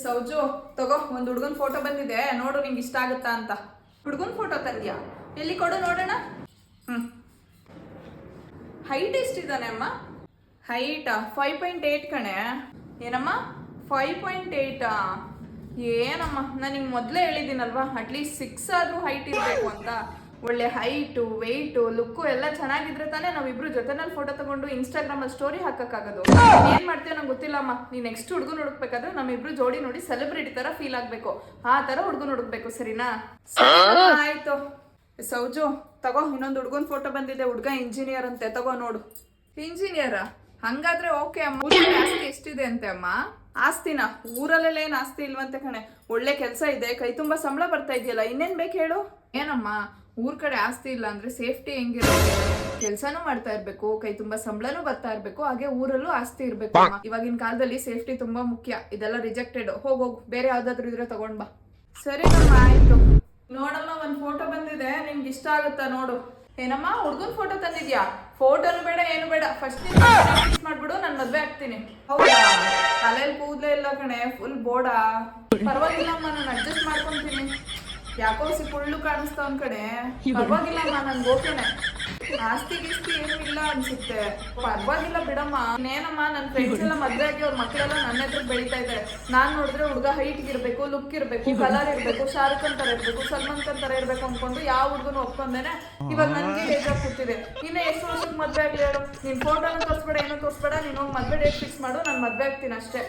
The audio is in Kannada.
ಸೌಜು ತಗೋ ಒಂದು ಹುಡುಗನ ಫೋಟೋ ಬಂದಿದೆ, ನೋಡು ನಿಂಗೆ ಇಷ್ಟ ಆಗುತ್ತಾ ಅಂತ. ಹುಡುಗನ ಫೋಟೋ ತಂದ್ಯಾ? ಎಲ್ಲಿ ಕೊಡು ನೋಡೋಣ. ಹೈಟ್ ಎಷ್ಟಿದ್ದಾನೆ ಅಮ್ಮ? ಹೈಟಾ 5.8 ಕಣೆ. ಏನಮ್ಮ 5.8? ಏನಮ್ಮ, ನಾನು ನಿಂಗೆ ಮೊದಲೇ ಹೇಳಿದ್ದೀನಲ್ವಾ, ಅಟ್ಲೀಸ್ಟ್ 6 ಆದರೂ ಹೈಟ್ ಇರಬೇಕು ಅಂತ. ಒಳ್ಳೆ ಹೈಟು, ವೆಯ್ಟು, ಲುಕ್ಕು ಎಲ್ಲ ಚೆನ್ನಾಗಿದ್ರೆ ತಾನೇ ನಾವಿಬ್ರು ಜೊತೆನಲ್ಲಿ ಫೋಟೋ ತಗೊಂಡು ಇನ್ಸ್ಟಾಗ್ರಾಮಲ್ಲಿ ಸ್ಟೋರಿ ಹಾಕೋಕ್ಕಾಗೋದು. ಏನು ಮಾಡ್ತೀಯೋ ನಂಗೆ ಗೊತ್ತಿಲ್ಲಮ್ಮ. ನೀನು ನೆಕ್ಸ್ಟ್ ಹುಡುಗನ ಹುಡುಕ್ಬೇಕಾದ್ರೆ ನಮ್ಮಿಬ್ರು ಜೋಡಿ ನೋಡಿ ಸೆಲೆಬ್ರಿಟಿ ಥರ ಫೀಲ್ ಆಗಬೇಕು, ಆ ಥರ ಹುಡುಗನ ಹುಡುಕ್ಬೇಕು, ಸರಿನಾ? ಆಯಿತು. ಸೌಜು ತಗೋ, ಇನ್ನೊಂದು ಹುಡುಗನ ಫೋಟೋ ಬಂದಿದೆ. ಹುಡುಗ ಇಂಜಿನಿಯರ್ ಅಂತೆ, ತಗೋ ನೋಡು. ಇಂಜಿನಿಯರಾ? ಹಂಗಾದ್ರೆ ಓಕೆ ಅಮ್ಮ. ಆಸ್ತಿ ಎಷ್ಟಿದೆ ಅಂತೆ ಅಮ್ಮ? ಆಸ್ತಿನ? ಊರಲ್ಲೇನು ಆಸ್ತಿ ಇಲ್ವಂತೆ ಕಣೆ. ಒಳ್ಳೆ ಕೆಲಸ ಇದೆ, ಕೈ ತುಂಬ ಸಂಬಳ ಬರ್ತಾ ಇದೆಯಲ್ಲ, ಇನ್ನೇನು ಬೇಕು ಹೇಳು? ಏನಮ್ಮ ಊರ್ ಕಡೆ ಆಸ್ತಿ ಇಲ್ಲ ಅಂದ್ರೆ ಸೇಫ್ಟಿ ಹೆಂಗಿರುತ್ತೆ? ಕೆಲ್ಸಾನು ಮಾಡ್ತಾ ಇರ್ಬೇಕು, ಕೈ ತುಂಬಾ ಸಂಬಳನೂ ಬರ್ತಾ ಇರ್ಬೇಕು, ಹಾಗೆ ಊರಲ್ಲೂ ಆಸ್ತಿ ಇರ್ಬೇಕು. ಇವಾಗಿನ ಕಾಲದಲ್ಲಿ ಸೇಫ್ಟಿ ತುಂಬಾ ಮುಖ್ಯ. ಇದೆಲ್ಲ ರಿಜೆಕ್ಟೆಡ್. ಹೋಗು, ಬೇರೆ ಯಾವ್ದಾದ್ರು ಇದ್ರೆ ತಗೊಂಡ್ ಬಾ. ಸರಿ ನಮ್ಮ, ಆಯ್ತು. ನೋಡಮ್ಮ, ಒಂದ್ ಫೋಟೋ ಬಂದಿದೆ, ನಿಮ್ಗೆ ಇಷ್ಟ ಆಗುತ್ತಾ ನೋಡು. ಏನಮ್ಮ, ಹುಡ್ಗನ್ ಫೋಟೋ ತಂದಿದ್ಯಾ? ಫೋಟೋನು ಬೇಡ, ಏನು ಬೇಡ, ಫಸ್ಟ್ ಮಾಡ್ಬಿಡು, ನಾನು ಮದ್ವೆ ಆಗ್ತೀನಿ. ಹೌದಾ? ತಲೆಯಲ್ಲಿ ಕೂದಲೇ ಇಲ್ಲ ಕಣೆ, ಫುಲ್ ಬೋಡ. ಪರವಾಗಿಲ್ಲಮ್ಮ, ನಾನು ಅಡ್ಜಸ್ಟ್ ಮಾಡ್ಕೊಂತೀನಿ. ಯಾಕೋ ಫುಲ್ಲು ಕಾಣಿಸ್ತಾ ಒಂದ್ ಕಡೆ. ಪರವಾಗಿಲ್ಲಮ್ಮ, ನನ್ಗೆ ಓಕೆನೆ. ಆಸ್ತಿ ಗೀಸ್ತಿ ಏನು ಇಲ್ಲ ಅನ್ಸುತ್ತೆ. ಪರವಾಗಿಲ್ಲ ಬಿಡಮ್ಮ. ಇನ್ನೇನಮ್ಮ, ನನ್ನ ಫ್ರೆಂಡ್ಸ್ ಎಲ್ಲ ಮದ್ವೆ ಆಗಿ ಅವ್ರ ಮಕ್ಕಳೆಲ್ಲ ನನ್ನ ಹತ್ರ ಬೆಳೀತಾ ಇದ್ದಾರೆ. ನಾನ್ ನೋಡಿದ್ರೆ ಹುಡುಗ ಹೈಟ್ ಇರ್ಬೇಕು, ಲುಕ್ ಇರ್ಬೇಕು, ಕಲರ್ ಇರ್ಬೇಕು, ಶಾರುಖ್ ಖಾನ್ ತರ ಇರ್ಬೇಕು, ಸಲ್ಮಾನ್ ಖಾನ್ ತರ ಇರ್ಬೇಕು ಅನ್ಕೊಂಡು ಯಾವ ಹುಡುಗನು ಒಪ್ಕೊಂಡೇನೆ ಇವಾಗ ನನ್ಗೆ ಬೇಜಾರ್ ಕೂತಿದೆ. ಇನ್ನ ಎಷ್ಟು ವರ್ಷಕ್ಕೆ ಮದ್ವೆ ಆಗ್ಲಿ ಹೇಳು? ನಿನ್ ಫೋಟೋನು ತೋರಿಸ್ಬೇಡ, ಏನೋ ತೋರಿಸ್ಬೇಡ, ನೀನು ಹೋಗಿ ಮದ್ವೆ ಡೇಟ್ ಫಿಕ್ಸ್ ಮಾಡು, ನಾನು ಮದ್ವೆ ಆಗ್ತೀನಿ ಅಷ್ಟೇ.